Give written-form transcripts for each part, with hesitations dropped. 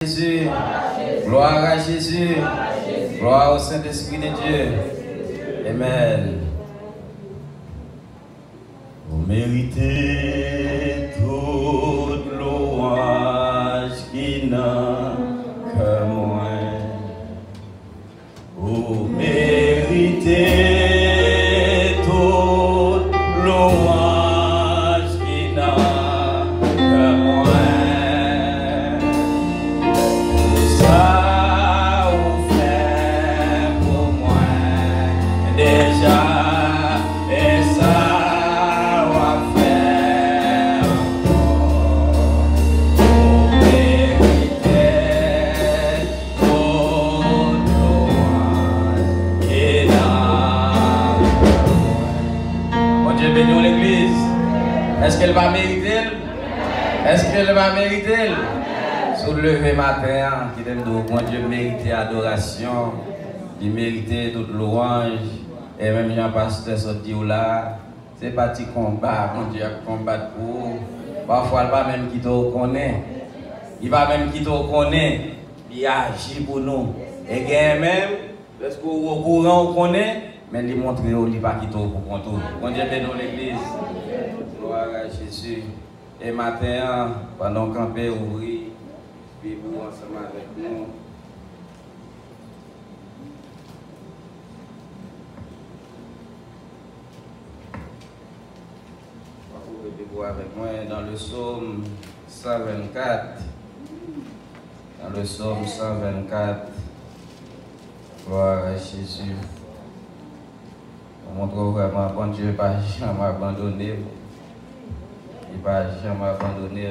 Jésus. Gloire à Jésus. Gloire au Saint-Esprit de Dieu. Amen. Vous méritez toute louange qui n'a que moi. Vous méritez toute louange qui n'a que moi. Ça vous fait pour moi déjà. Et ça va faire encore. Vous méritez toute louange qui n'a que moi. Mon Dieu bénit l'église. Est-ce qu'elle va mériter? Est-ce qu'elle va mériter? Soulevé matin, qui t'aime de mon Dieu mérite adoration, il mérite toute louange, et même Jean-Pasteur sorti là, c'est pas petit combat, mon Dieu a combattre pour. Parfois, il va même qui te reconnaît, il va même qui te reconnaît, il agit pour nous. Et bien même, parce qu'au courant, on connaît, mais il montre qu'il n'est pas qui te pour tout. Mon Dieu bénit l'église. Gloire à Jésus. Et matin, pendant qu'on peut ouvrir, vous ensemble avec nous. Vous pouvez voir avec moi dans le psaume 124. Dans le psaume 124. Gloire à Jésus. On montre vraiment bon Dieu pas jamais abandonné. Il va jamais abandonner.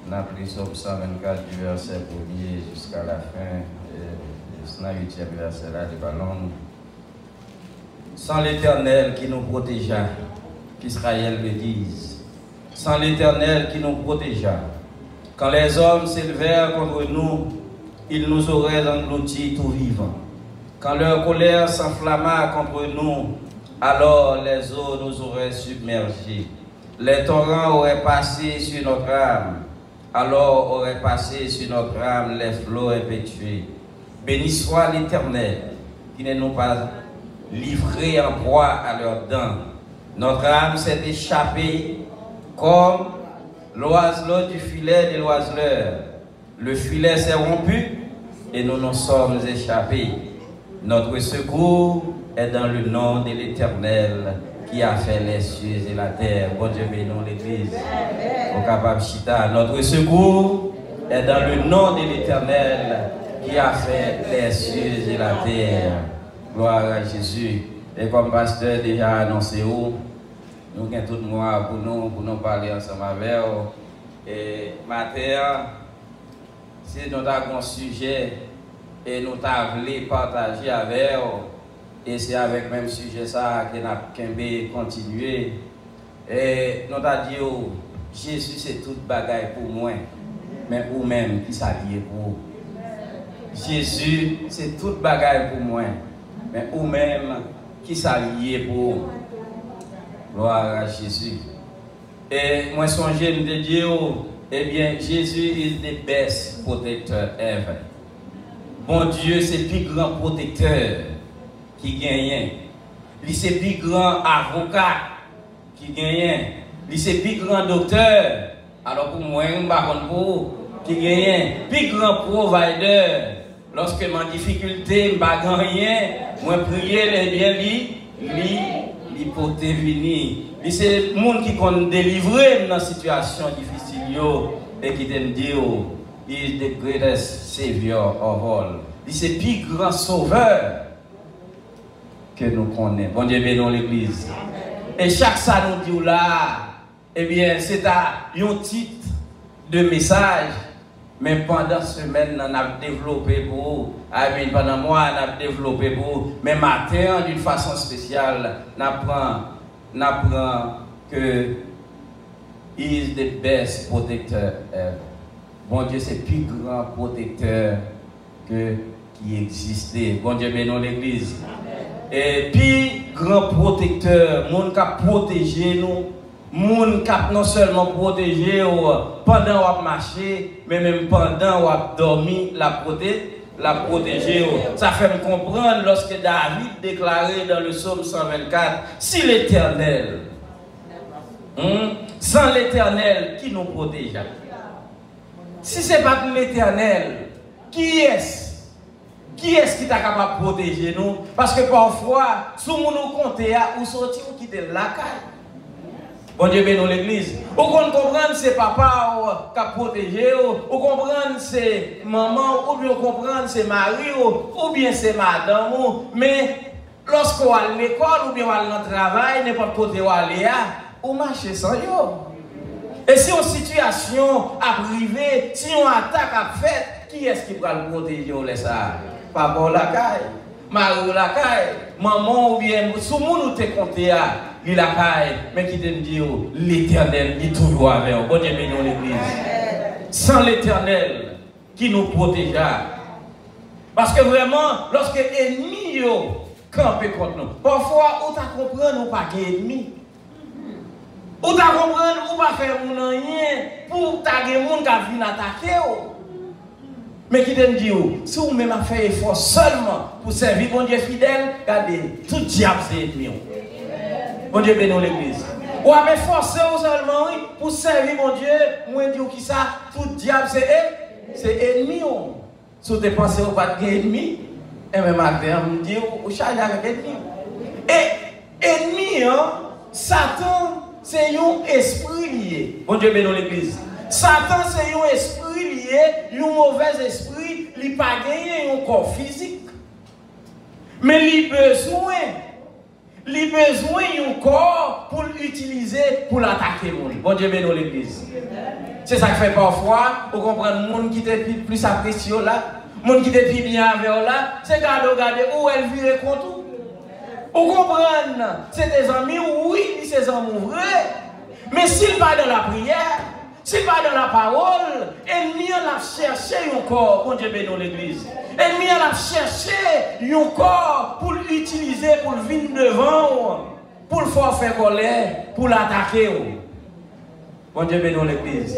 On a pris Psaume 124 du verset 1er jusqu'à la fin, et le 8e verset là de ballon. Sans l'Éternel qui nous protégea, qu'Israël le dise, sans l'Éternel qui nous protégea, quand les hommes s'élevèrent contre nous, ils nous auraient engloutis tout vivants. Quand leur colère s'enflamma contre nous, alors les eaux nous auraient submergés. Les torrents auraient passé sur notre âme. Alors aurait passé sur notre âme les flots impétueux. Béni soit l'Éternel, qui ne nous pas livrés en proie à leurs dents. Notre âme s'est échappée comme l'oiselot du filet de l'oiseleur. Le filet s'est rompu et nous nous sommes échappés. Notre secours est dans le nom de l'Éternel qui a fait les cieux et la terre. Bon Dieu bénisse l'église. Au capable chita. Notre secours est dans le nom de l'Éternel qui a fait les cieux et la terre. Gloire à Jésus. Et comme pasteur déjà annoncé où, nous avons tout le mois pour nous parler ensemble avec vous. Et matin, si nous avons un sujet et nous avons partager avec vous, et c'est avec le même sujet ça que nous avons continué. Et nous avons dit, oh, Jésus c'est toute bagaille pour moi, mais vous-même qui s'allie pour vous. Jésus c'est toute bagaille pour moi, mais vous-même qui s'allie pour vous. Gloire à Jésus. Et moi songe de dire, oh, eh bien Jésus is the best protector ever. Bon Dieu c'est le plus grand protecteur qui gagne. Il c'est le plus grand avocat qui gagne. Il c'est le plus grand docteur. Alors pour moi, je ne sais pas qui gagne. Plus grand provider. Lorsque ma difficulté, je ne sais pas rien, moi prier, eh bien, lui pour te venir. C'est le monde qui compte délivrer dans une situation difficile et qui te dit, he is the greatest savior of all. C'est le plus grand sauveur que nous connaissons. Bon Dieu bénisse l'église. Et chaque ça nous dit là, eh bien, c'est un titre de message. Mais pendant cette semaine, on a développé pour vous. Pendant moi, on a développé pour vous. Mais matin, d'une façon spéciale, on apprend que he is the best protector ever. Bon Dieu, c'est le plus grand protecteur qui existait. Bon Dieu bénisse l'église. Et puis, grand protecteur, monde qui a protégé nous, moun cap non seulement protéger pendant ou marcher, mais même pendant ou dormir, la protéger. Ça fait me comprendre lorsque David déclarait dans le psaume 124, si l'Éternel, sans l'Éternel, qui nous protège? Si ce n'est pas l'Éternel, qui est-ce? Qui est-ce qui t'a capable de protéger nous? Parce que parfois, si nous comptons, ou sortir ou quitter la caille. Bon Dieu bénisse l'église. Ou qu'on comprenne c'est papa qui a protégé, ou comprenne c'est maman, ou bien comprenne c'est mari, ou bien c'est madame. Mais lorsqu'on va à l'école, ou bien on va dans le travail, n'importe côté où aller, on marche sans yo. Et si une situation a privé, si on attaque a fait, qui est-ce qui va le protéger ou laisse ça? Papa la caille, mari la caille, maman ou bien, sous mon ou te compté à la caille, mais qui te dit l'Éternel est toujours avec nous. Bon Dieu bénisse l'église. Sans l'Éternel qui nous protégera. Parce que vraiment, lorsque l'ennemi campe contre nous, parfois on t'a compris ou pas qu'ennemi. Ou t'a compris ou pas faire rien pour taguer moun qui vient attaquer. Mais qui te dit, si vous même fait effort seulement pour servir mon Dieu fidèle, regardez, tout diable c'est ennemi. Bon Dieu bénisse l'église. Ou avez forcé seulement pour servir mon Dieu, moi dis qui ça, tout diable c'est ennemi. Si vous pensez au pas d'ennemi, et même matin, on me dit, vous chargez avec ennemi. Et ennemi, Satan, c'est un esprit lié. Bon Dieu bénisse l'église. Satan, c'est un esprit lié, un mauvais esprit, il n'a pas gagné un corps physique. Mais il a besoin d'un corps pour l'utiliser pour l'attaquer. Bon Dieu bénisse l'église. C'est ça qui fait parfois, vous comprenez, les gens qui sont plus appréciés là, les gens qui sont plus bien avec là, c'est regarder où elle vit contre vous. Vous comprenez, c'est des amis, oui, c'est des amis vrais. Mais s'il pas dans la prière, s'il pas dans la parole, ennemi a cherché un corps, bon Dieu bénisse l'église. Ennemi a cherché un corps pour l'utiliser, pour le venir devant, pour le faire colère, pour l'attaquer. Bon Dieu bénisse l'église.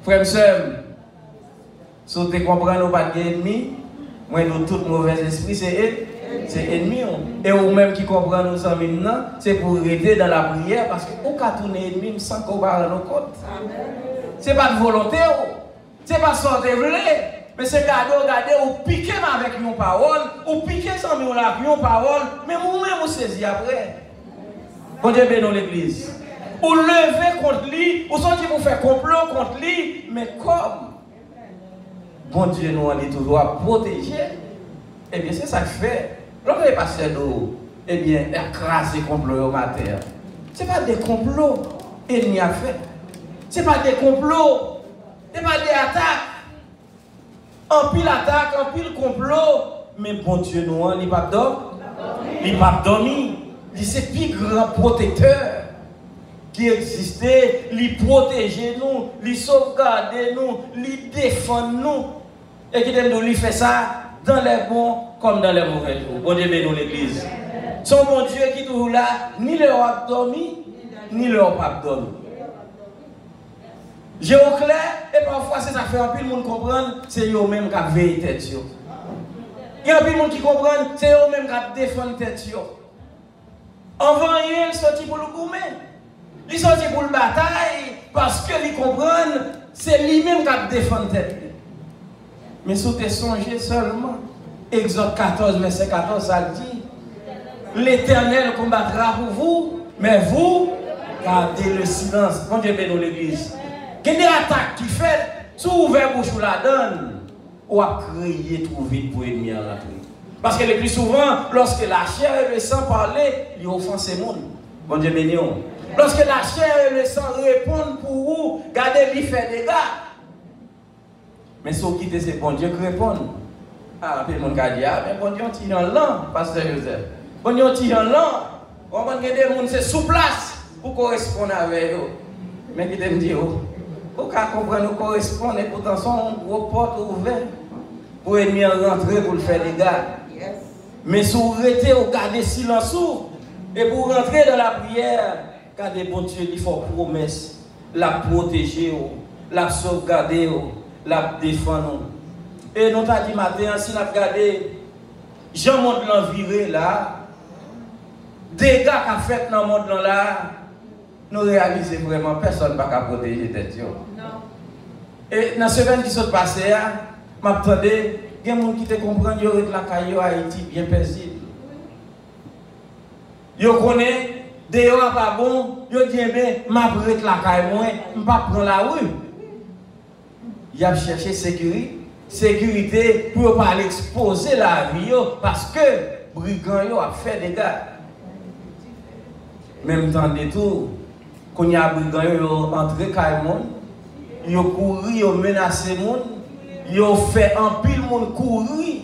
Frère et sœur, si vous comprenez pas d'ennemi, moi nous tout mauvais esprit, c'est ennemi. Et vous-même qui comprenez nous en maintenant, c'est pour rester dans la prière parce que vous pouvez tourner ennemi sans qu'on va nos côtes. Ce n'est pas de volonté, ce n'est pas sortir de mais c'est regarder, ou piquer avec une parole, ou piquer sans nous avec une parole, mais vous-même vous saisissez après. Bon Dieu bénisse l'église. Ou lever contre lui, ou sortir pour faire complot contre lui, mais comme bon Dieu nous est toujours à protéger, eh bien c'est ça que fait. Lorsque les pasteurs d'eau, eh bien, écraser complot au matin. Ce n'est pas des complots ennemis à faire. Ce n'est pas des complots, ce n'est pas des attaques. En pile attaque, en pile complot, mais bon Dieu nous, il n'est pas dormi. Il n'est pas dormi. C'est le plus grand protecteur qui existait, il protégeait nous, il sauvegardait nous, il défend nous. Et qui nous fait ça dans les bons comme dans les mauvais jours. Bon Dieu bénisse l'église. Son bon Dieu qui est toujours là, ni le a dormi, ni le a pas dormi. J'ai au clair, et parfois c'est ça fait un peu le monde comprendre, c'est eux-mêmes qui ont veillé tête. Il y a un peu de monde qui comprennent, c'est eux-mêmes qui ont défendu tête. En vain, ils sont sortis pour le gourmet. Ils sont sortis pour la bataille parce qu'ils comprennent, c'est lui-même qui a défendu tête. Mais si vous songez seulement, Exode 14, verset 14, ça dit, l'Éternel combattra pour vous, mais vous, gardez le silence. Bon Dieu bénisse l'église. Il y a des attaques qui fait, si vous ouvrez bouche ou la donne, ou à crier trop vite pour l'ennemi en rentrer. Parce que le plus souvent, lorsque la chair et le sang parlaient, ils offensent le monde. Bon Dieu bénisse. Lorsque la chair et le sang répondent pour vous, gardez-lui faire des gars. Mais si vous quittez, c'est bon Dieu qui répond. Ah, puis le monde a dit, ah, mais bon Dieu, on tire en l'an, pasteur Joseph. Bon Dieu, on tire en l'an. On va dire des gens, c'est sous place pour correspondre avec eux. Mais qui te dit, vous comprenez, nous correspondons, et pourtant, son gros porte ouverte pour l'ennemi rentrer pour le faire des gars. Mais si vous restez au garder silence et pour rentrer dans la prière, Regardez, bon Dieu, il faut promesse, la protéger, la sauvegarder, la défendre. Et nous t'avons dit matin, si nous avons regardé, Jean-Monde l'enviré là, dégâts qu'a fait dans le monde là, nous réalisons vraiment personne ne va protéger tête. Et dans ce semaine qui s'est passé, je m'attendais, il y a des gens qui te comprennent, il y a la caillou Haïti bien paisible. Ils connaissent, dehors pas bon, ils disent, je vais la caillou, je ne vais pas prendre la rue. Ils ont cherché sécurité pour ne pas exposer la vie parce que les brigands ont fait des dégâts. Même temps de tout, quand il y a des brigands qui ont entré dans le monde, ils ont couru, ils ont menacé le monde, ils ont fait un pile monde courir,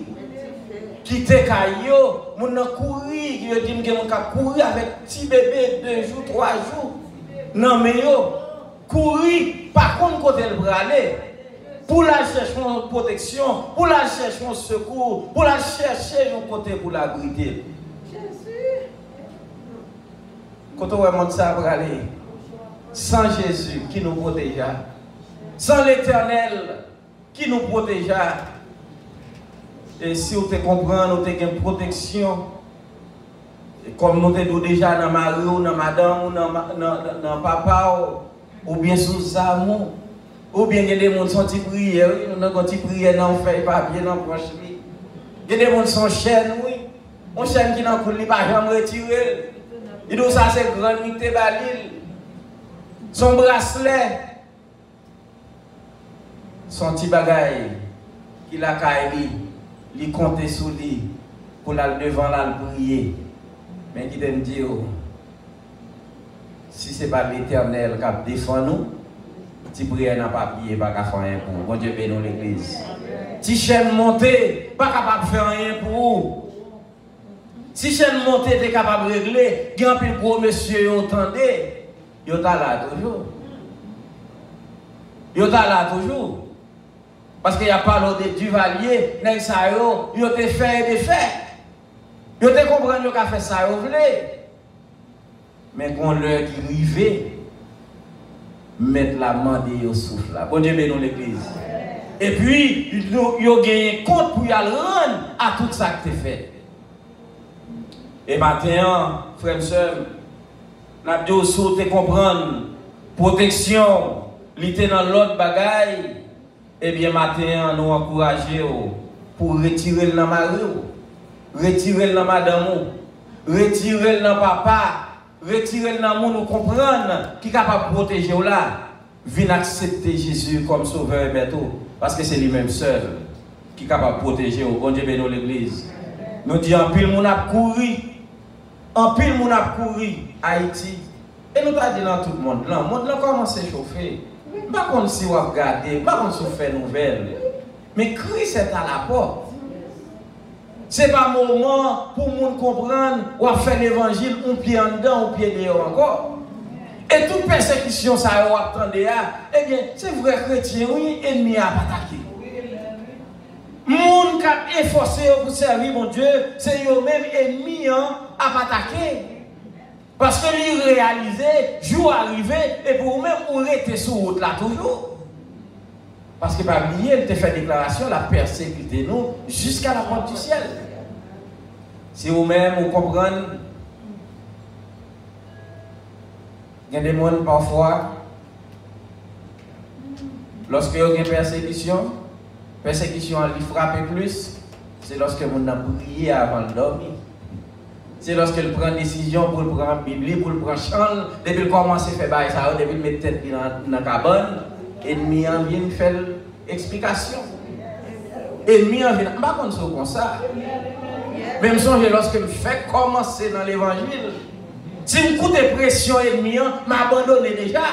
quitter Kayo, ils ont couru, ils ont dit qu'ils ont couru avec petit bébé 2 jours, 3 jours. Non, mais ils ont couru, par contre, côté le bras aller. Pour la chercher une protection, pour la chercher un secours, pour la chercher un côté pour l'abriter. Quand on remonte ça pour aller, sans Jésus qui nous protégea, sans l'Éternel qui nous protégea, et si vous te comprenez, nous avons une protection, comme nous avons déjà dans ma rue, dans madame, dans papa, ou bien sous Zamou. Ou bien il y a des gens qui sont prières, nous avons des prières dans le feuille papier, dans le proche. Il y a des gens qui sont chaînes, oui. On chaîne qui n'a pas jamais retiré. Il dit ça c'est grand mité balil. Son bracelet, son petit bagaille, qu'il a caillé, il compte sous lui pour aller devant la prier. Mais qui me dit, si ce n'est pas l'Éternel qui défend nous, si prière n'a pas papier, pas capable faire rien pour vous. Bon Dieu bénisse l'église. Si chaîne montée, pas capable de faire rien pour vous. Si chaîne montée, tu es capable de régler, il y a un peu gros monsieur, vous entendez, il est là toujours. Il est là toujours. Parce qu'il n'y a pas l'eau de Duvalier, il y a des faits et des faits. Il y a des comprendre qu'il a fait ça, vous voulez. Mais quand l'heure qui arrive, mettre la main au souffle là. Bon Dieu bénisse l'église. Et puis, il y a gagné compte pour y aller rendre à tout ça que tu fait. Et maintenant, frères et sœurs, nous avons dit comprendre protection, l'ité dans l'autre bagaille. Et bien, maintenant, nous encourageons pour retirer le mari, retirer le madame, retirer le papa. Retirer le monde, nous comprendre qui est capable de protéger là, viens accepter Jésus comme sauveur et maître, parce que c'est lui-même seul qui est capable de protéger. Bon Dieu bénisse l'église. Nous disons en pile monde a couru, en pile monde a couru Haïti, et nous avons dit dans tout le monde là commence à chauffer. Pas comme si vous regardez, pas comme si vous faites nouvelle, mais Christ est à la porte. Ce n'est pas un moment pour nous comprendre ou faire l'évangile, un pied en dedans, un pied dehors encore. Et toute persécution, ça va attendre, eh bien, c'est vrai chrétien, oui, ennemi à attaquer. Moun qui a efforcé pour servir mon Dieu, c'est eux-mêmes ennemis à attaquer. Parce que ils réalisaient, jour arrivé, et pour eux-mêmes, on était sur route là toujours. Parce que par oublier, il te fait déclaration, la persécuter nous jusqu'à la porte du ciel. Si vous-même vous comprenez, il y a des gens parfois, lorsque il y a une persécution elle frappe plus, c'est lorsque vous avez prié avant de dormir. C'est lorsque vous prenez une décision pour prendre la Bible, pour prendre chant, depuis qu'il commence à faire ça, depuis qu'il met tête dans la cabane. Ennemi vient faire explication. Ennemi vient, je ne sais pas comme ça. Même si lorsque je fais commencer dans l'évangile, si je coûte pression ennemi, je m'abandonne déjà.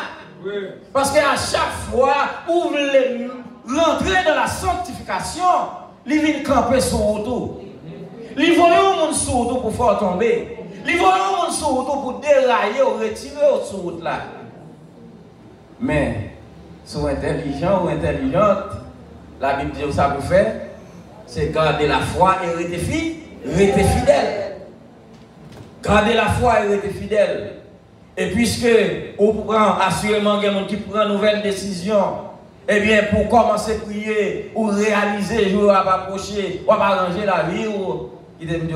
Parce qu'à chaque fois où vous voulez rentrer dans la sanctification, il vient camper sur autour. Il voit un monde sur autour pour faire tomber. Il voit un monde sur autour pour dérailler ou retirer sur route là. Mais soit intelligent ou intelligente, la Bible dit que ça peut faire, c'est garder la foi et rester fidèle. Garder la foi et rester fidèle. Et puisque on prend assurément il y a des gens qui prennent une nouvelle décision, eh bien pour commencer à prier ou réaliser, je vais approcher, ou arranger la vie, ou il y a des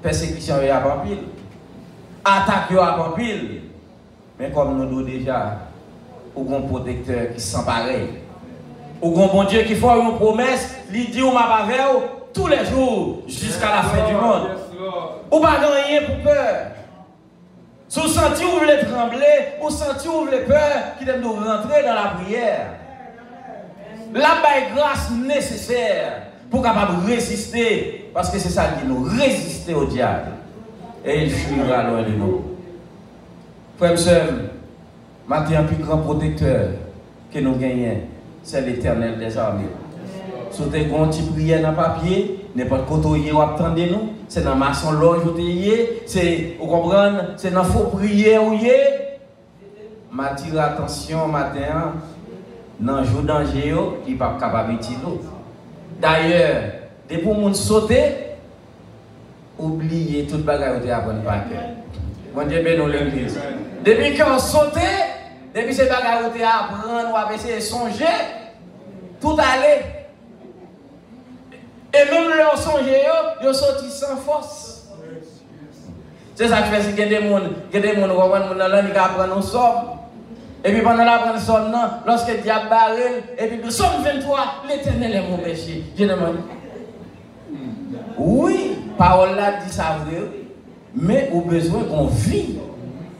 persécutions à pas pile, attaques à pas pile. Mais comme nous disons déjà, ou un protecteur qui sent pareil, ou un bon Dieu qui fait une promesse, il dit ou m'a pas tous les jours jusqu'à la fin du monde. Ou pas rien pour peur. Si vous sentez où vous voulez trembler, ou sentez où vous voulez peur, qui doit rentrer dans la prière. La grâce nécessaire pour capable résister, parce que c'est ça qui nous résister au diable. Et il fuira loin de nous. Frères et sœurs, maintenant, le plus grand protecteur que nous gagnons, c'est l'Éternel des armées. Si vous avez une petite prière dans le papier, n'importe quoi vous attendez nous, c'est dans la maçon loge c'est, vous comprenez, c'est dans la faux prière où m'attire attention matin, dans le jour danger, il n'est pas capable de tirer. D'ailleurs, depuis que vous sautez, oubliez toute bagarre que vous apprenez par cœur. Bon Dieu bénisse l'église. Depuis qu'on saute, depuis ces bagarres que vous apprenez, vous avez essayé de songer, tout aller. Et même leur songer, ils sont sortis sans force. C'est ça qui fait que des gens qui apprennent nos sommes. Et puis pendant la prendre somme, lorsque le diable barre, et puis Somme 23, l'Éternel est mon péché. Je demande. Oui, parole là dit ça vrai, mais au besoin qu'on vit,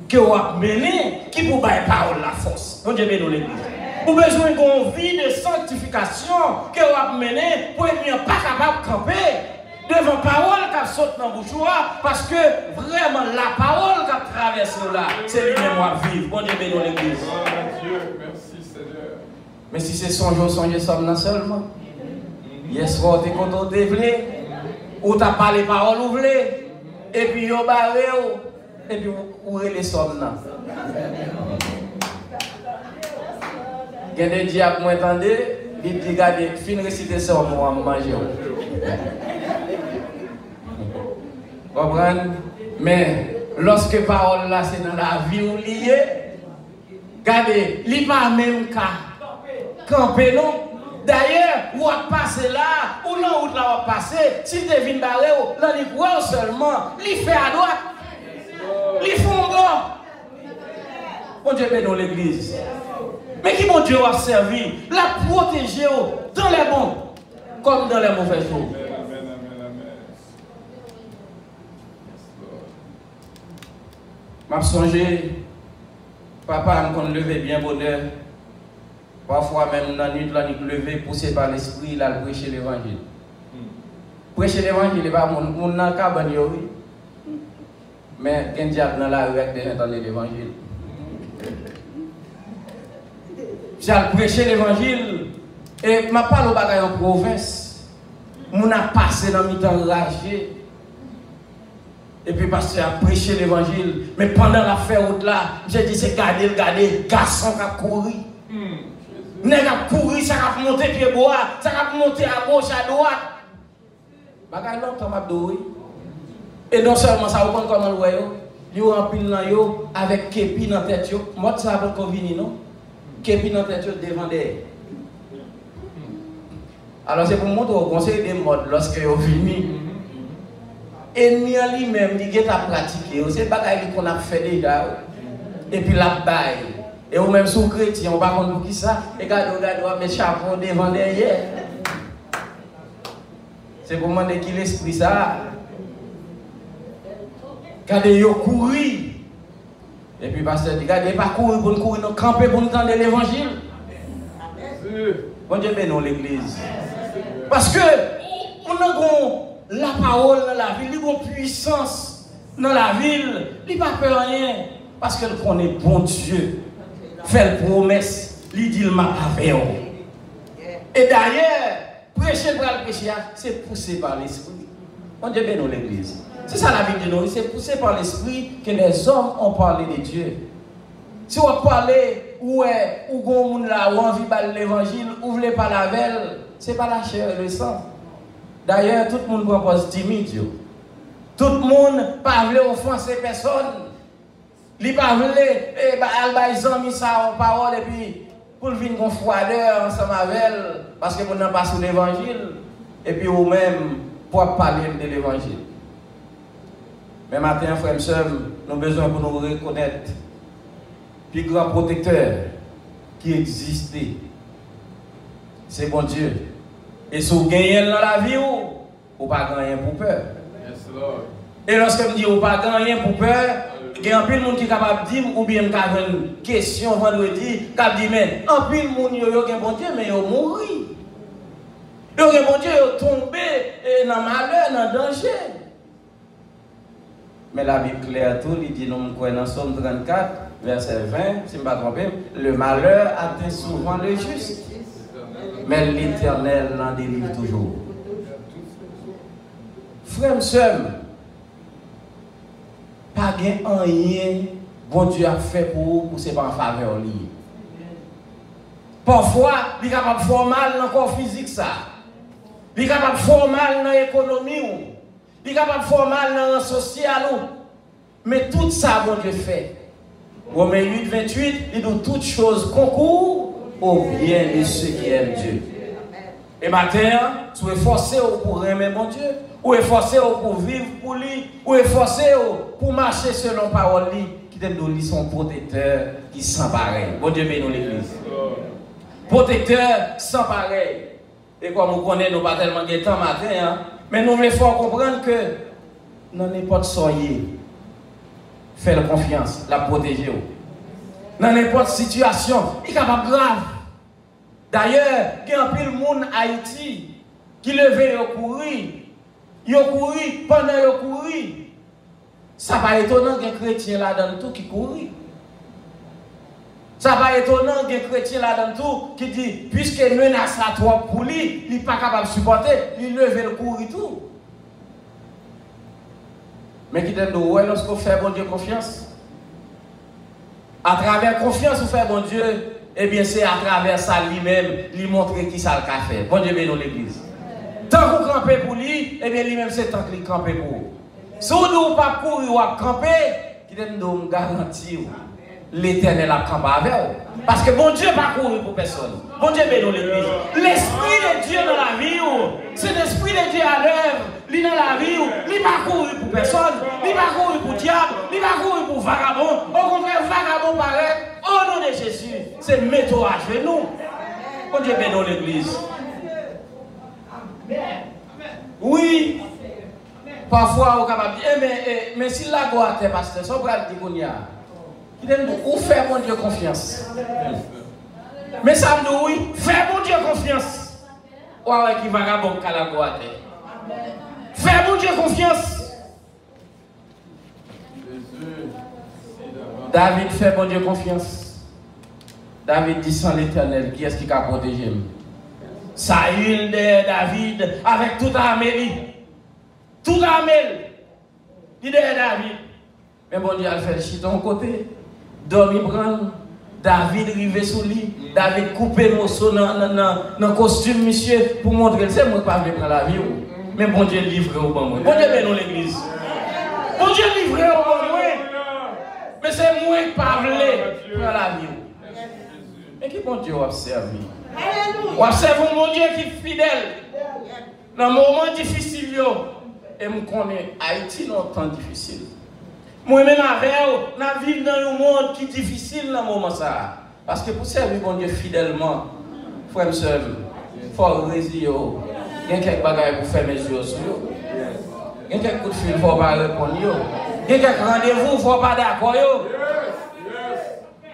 que vous menez, qui vous baille parole la force. Bon Dieu bénisse l'église. Au besoin qu'on vit de sanctification, que vous menez pour être pas capable de camper devant parole qui saute dans le bouchoir, parce que vraiment la parole qui traverse là, c'est lui-même qui vivre. Bon Dieu bénisse l'église. Merci Seigneur. Mais si c'est son jour, son somme seulement. Hier soir, tu es content de voler, ou tu as parlé parole ou voulez, et puis vous barré, et puis vous les sommes là. Il y a des diables qui m'entendent, ils disent, regardez, fin réciter ça, on va manger. Vous comprenez? Mais lorsque parole là, c'est dans la vie ou lié, regardez, il n'y a pas même qu'à camper, non? D'ailleurs, vous passez là, ou non, vous là, passer, si vous devez barrer, là, il voit seulement, il fait à droite, il fait en bas. Bon Dieu bénisse l'église. Mais qui bon Dieu a servi, la protéger dans les bons, comme dans les mauvais jours. Je me songé, papa me levé bien bonheur. Parfois même dans la nuit, là, il levé, poussé par l'esprit, là, prêcher l'évangile. Prêcher l'évangile, il n'est pas mon cabane, oui. Mais quand diable dans la rue, il entendre l'évangile. J'ai prêché l'évangile et je parle au bagage en province. On a passé dans le temps ragé. Et puis parce que j'ai prêché l'évangile. Mais pendant la faire route là, j'ai dit c'est garder, garçon qui a couru. Nèg a couru, ça a monté pied bois, ça a monté à gauche, à droite. Bagage longtemps m'a doué. Et non seulement ça, vous comprenez comment le voyez, yo en pile dans yo avec képi dans tête yo. Moi ça va pas venir non. Képi dans tête yo devant des. Alors c'est pour montrer au conseil des modes lorsque yo vini. Ennemi en lui-même il est à pratiquer, c'est bagage qu'on a fait déjà. Et puis la baille. Et ou même sous chrétien, on va comprendre qui ça. Et regardez, on met chapeau devant derrière. C'est pour demander qui l'esprit ça. Regardez, ils courent. Et puis, pasteur dit, regardez, pas courir pour nous courir, nous camper pour nous entendre l'évangile. Bon Dieu bénisse l'église. Parce que, on a la parole dans la ville, il y a une puissance dans la ville, il n'y a pas peur rien. Parce que qu'on est bon Dieu. Fait une promesse, il dit il m'a avec. Et d'ailleurs, prêcher pour le péché, c'est poussé par l'esprit. On dit bien dans l'église. C'est ça la vie de nous, c'est poussé par l'esprit que les hommes ont parlé de Dieu. Si on parle, ou on a envie de l'évangile, ou vous voulez pas la velle, ce n'est pas la chair et le sang. D'ailleurs, tout le monde propose timide. Tout le monde ne veut pas offenser personne. Il pas voulait ils ont mis ça en parole et puis pour venir con froideur ensemble avec elle parce que vous n'avez pas sous l'évangile et puis vous même pour parler de l'évangile. Mais maintenant, frères et sœurs, nous avons besoin pour nous reconnaître le plus grand protecteur qui existait. C'est bon Dieu. Et si vous gagnez dans la vie, vous n'avez pas gagné pour peur. Yes, Lord. Et lorsque je dis vous n'avez pas gagné pour peur, il y a un peu de monde qui est capable de dire, ou bien il y a une question vendredi, qui dit, mais un peu de monde qui a bon Dieu, mais il a mouru. Il a bon Dieu, il a tombé dans le malheur, dans le danger. Mais la Bible claire tout, il dit, nous croyons dans Somme 34, verset 20, si je ne me trompe pas, le malheur atteint souvent le juste, mais l'Éternel l'en délivre toujours. Frère et sœur, pas rien, bon Dieu a fait pour vous, pour c'est pas en faveur lié. Parfois, il est capable de faire mal dans le corps physique, ça. Il est capable de faire mal dans l'économie, il est capable de faire mal dans le social. Mais tout ça, bon Dieu fait. Romains 8, 28, il dit toutes choses concourent au bien de ceux qui aiment Dieu. Et maintenant, tu es forcé pour aimer mon Dieu, ou est forcé pour vivre pour lui, ou est forcé pour marcher selon parole lui, qui t'aime de lui son protecteur qui sans pareil. Bon Dieu bénit l'église. Protecteur sans pareil. Et comme vous connaissez, nous pas tellement de temps matin, hein, mais nous voulons comprendre que dans n'importe soyez, faites confiance, la protéger. Dans n'importe situation, il est capable grave. D'ailleurs, il y a un peu de monde à Haïti qui levait et courir. Ils ont couru, pendant qu'ils ont couru. Ça pas étonnant qu'un chrétien là-dedans tout qui court. Ça pas étonnant qu'un chrétien là-dedans tout qui dit, puisque menace la trop pour lui, il n'est pas capable de supporter, il lève le courir tout. Mais qui t'aime de ouais lorsqu'on fait bon Dieu confiance. À travers confiance, on fait bon Dieu, eh bien c'est à travers ça lui-même, lui montrer qui ça le fait. Bon Dieu bénit l'église. Tant qu'on campe pour lui, eh bien lui-même c'est tant qu'il campe pour vous. Si vous ne pas courir ou à camper, qui t'aime de me garantir l'Éternel a campé avec vous. Parce que bon Dieu n'a pas courir pour personne. Bon Dieu bénit l'église. L'Esprit de Dieu dans la vie, c'est l'Esprit de Dieu à l'œuvre. Lui dans la vie, il n'a pas courir pour personne. Il n'a pas courir pour diable. Il n'a pas courir pour vagabond. Au contraire, vagabond paraît. Au nom de Jésus, c'est mettre à genoux. Bon Dieu bénit l'église. Oui. Parfois, on est capable de dire, mais si la gloire est pasteur, ça va dire qu'on y a. Ou faire mon Dieu confiance. Mais ça me dit oui, faire mon Dieu confiance. Ou avec qui vagabond qu'à la gloire. Faire mon Dieu confiance. David fait mon Dieu confiance. David dit sans l'Éternel, qui est-ce qui a protégé? Saül de David avec toute l'armée. Toute l'armée. Il est David. Mais bon Dieu a fait le chiton côté. Dormi prendre. David rivé sous lui. David coupé le morceau dans le costume, monsieur, pour montrer que c'est moi qui ne vais pas prendre la vie. Mais bon Dieu livré au bon moi. Bon Dieu bénit l'église. Bon Dieu livré au bon moi. Mais c'est moi qui ne pas prendre la vie. Mais qui bon Dieu observe? Observe mon Dieu qui est fidèle. Dans un moment difficile, et je connais Haïti dans un temps difficile. Moi-même avec vous, nous vivons dans un monde qui est difficile dans ce moment. Parce que pour servir mon Dieu fidèlement, frère et sœur, il faut résister. Il y a quelques bagages pour faire mes yeux sur vous. Il y a quelques coups de fil pour ne pas répondre. Il y a quelques rendez-vous pour ne pas d'accord.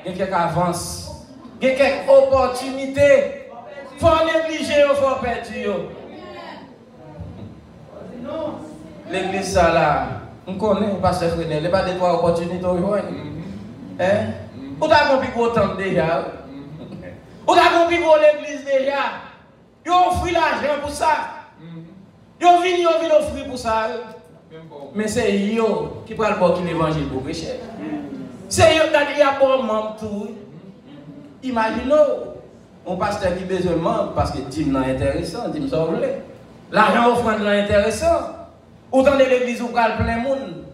Il y a quelques avances. Il y a quelques opportunités. Il faut négliger, il faut perdre. L'église, ça là. On connaît, pasteur Frenel, il n'y a pas de trois opportunités au jour. Hein? Vous avez compris pour autant déjà. Vous avez compris pour l'église déjà. Vous avez offert l'argent pour ça. Vous avez offert pour ça. Mais c'est eux qui prennent le bord qui l'évangile pour pécher. C'est eux qui ont bon membre tout. Imaginez, un pasteur qui a besoin de membre parce que Tim est intéressant, Tim s'en voulait. L'argent offrande est intéressant. Autant de l'église où il y a plein de monde.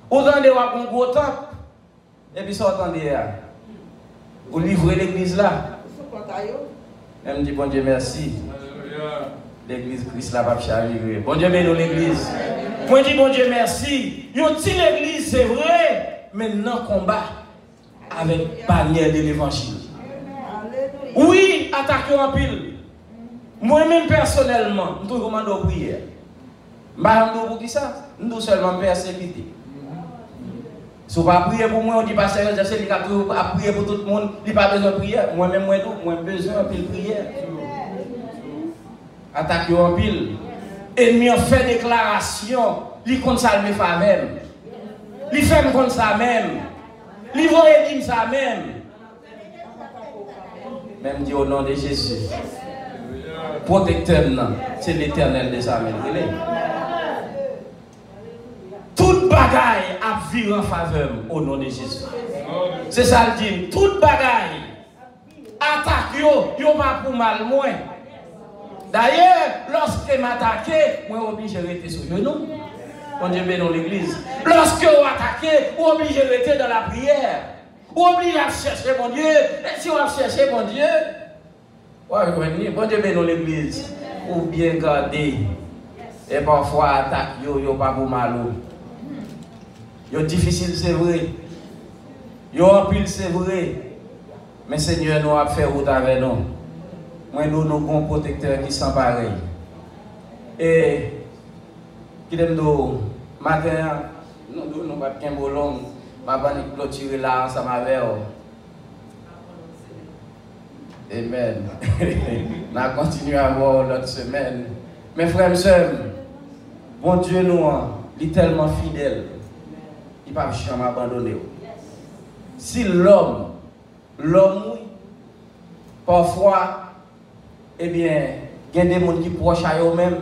Autant de un gros temple. Et puis ça, attendez, vous livrez l'église là. Elle me dit, bon Dieu, merci. L'église Christ là va arriver. Bon Dieu, bénis l'église. Moi, je dis, bon Dieu, merci. Yon dit l'église, c'est vrai. Maintenant, combat avec bannière de l'évangile. Oui, attaquer en pile. Moi-même, personnellement, je recommande aux prières. Je ne pour qui ça? Nous seulement persécuter. Si vous ne priez pas pour moi, on dit pas sérieux, c'est lui qui a prié pour tout le monde, il n'a pas besoin de prière. Moi-même, moi, besoin de prière. Attaquer en pile. Ennemi a fait déclaration, il compte ça le faveur. Il fait comme ça même. Il va dire ça même. Même dit au nom de Jésus. Protecteur, c'est l'Éternel des armées. Toute bagaille a vu en faveur au nom de Jésus. C'est ça le dit. Toute bagaille attaque yo pas pour mal moins. D'ailleurs, lorsque m'attaquez, moi obligé de rester sur genou. On dit bien dans l'église. Lorsque vous attaquez, vous obligé de rester dans la prière. Vous obligé de chercher mon Dieu. Et si vous cherchez mon Dieu, bon Dieu bien dans l'église. Ou bien garder. Et parfois attaque yo pas pour mal. Yo difficile c'est vrai. Yo en pile c'est vrai. Mais Seigneur nous a fait route avec nous. Moi nous avons un protecteur qui sont pareil. Et qui dem do matin nous pas qu'un bolon, m'a pas clôturer là ensemble avec eux. Amen. On a continué à voir l'autre semaine. Mes frères et sœurs, bon Dieu nous est tellement fidèle. Il ne peut jamais abandonner. Si l'homme, oui, parfois, eh bien, il y a des gens qui proches à eux-mêmes.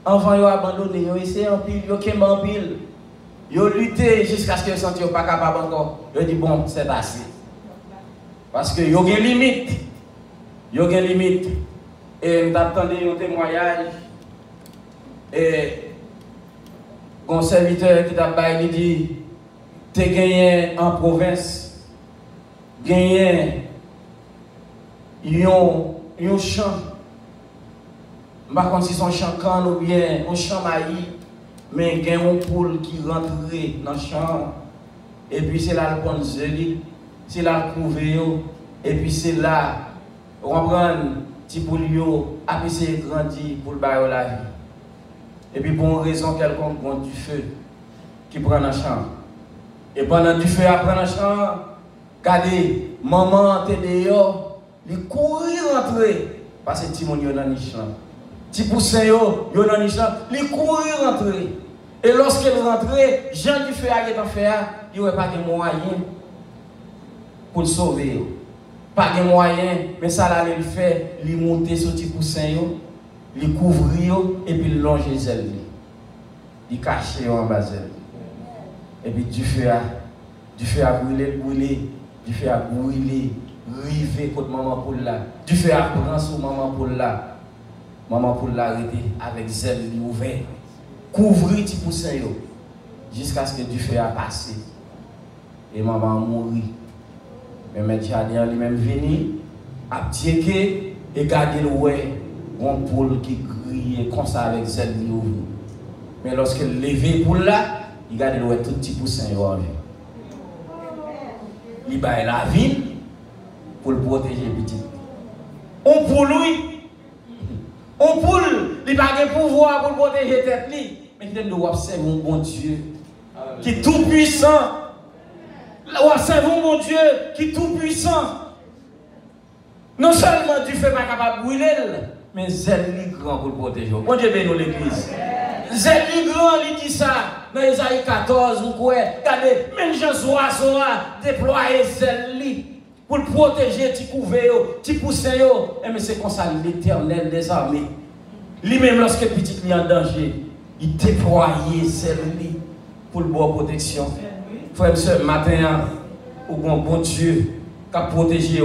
Enfants, ils ont abandonné, ils ont essayé en pile, ils ont quitté en pile. Ils ont lutté jusqu'à ce qu'ils ne se sentent pas capables encore. Ils ont dit, bon, c'est assez. Parce qu'ils ont des limites. Ils ont des limites. Et nous attendons un témoignage. Et un serviteur qui t'a dit, tu as gagné en province, gagné un champ. Par contre, si son champ can ou bien un champ maïs, mais il y a un poule qui rentre dans le champ. Et puis c'est là le pont zeli, c'est là le couvé, et puis c'est là, on prend petit poule, et puis c'est grandi pour le bail la vie. Et puis pour une raison quelconque, bon, du feu qui prend dans le champ. Et pendant du feu à prendre dans le champ, regardez, maman était dehors, il courir rentrer, parce que petit monde est dans le champ. Petit poussin yo dans le champ, il courir rentrer. Et lorsqu'il rentrait, Jean du feu a été en fait, il n'y avait pas de moyen pour le sauver. Pas de moyen, mais ça là, il fait, il monter sur petit poussin yo, il couvrir et puis il longer les ailes. Il cache en bas d'elle. Et puis du feu a brûlé, du feu a brûlé, rivé contre maman pour là. Du feu a pris sur maman pour là. Maman pour l'arrêter avec zèle ouvert. Couvrir petit poussin jusqu'à ce que du feu a passé. Et maman a mouru. Mais M. Jadian lui-même venu, a tiéqué et gardé le ouais, un poule qui grille comme ça avec zèle ouvert. Mais lorsque il levé pour là, il garde le ouais tout petit poussin en vie. Il baille la ville pour le protéger petit. On pour lui. On poule, il n'a pas de pouvoir pour protéger tête li, mais il doit observer un bon Dieu qui est tout puissant. Observe un bon Dieu qui est tout puissant. Non seulement du feu pas capable de brûler, mais zèle li grand pour le protéger. Bon Dieu bénit l'église. Zèle li grand, il dit ça dans Isaïe 14, vous voyez, regardez, même Josué a déployé zèle li. Pour le protéger, petit couver, petit poussin, mais c'est comme ça l'Éternel des armées. Lui-même, lorsque petit est en danger, il déployait celle-là pour le boire protection. Frère et sœur, matin, au bon Dieu, qui a protégé,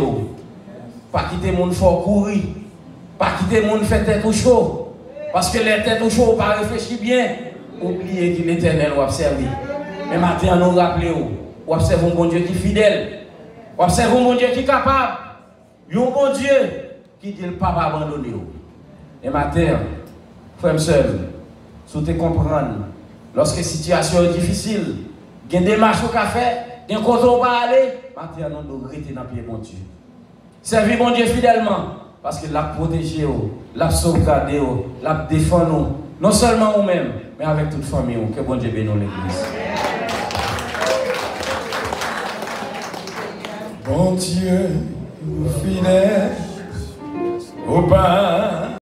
pas quitter mon fort courir, pas quitter mon fait tête au chaud, parce que les têtes au chaud, pas réfléchir bien, oubliez que l'Éternel va observer. Mais matin, nous rappelons, ou observe un bon Dieu qui est fidèle, ou observe un bon Dieu qui est capable, un bon Dieu qui dit le pas abandonner. Et ma terre, frère et soeur, si vous comprenez, lorsque la situation est difficile, il y a des démarches au café, il y a un côté où on va aller, ma terre, nous devons rester dans le pied bon Dieu. Servir bon Dieu fidèlement, parce qu'il l'a protégé, l'a sauvegardé, l'a défendu, non seulement nous-mêmes, mais avec toute famille, que bon Dieu bénisse l'église. Bon Dieu, fidèle, au pas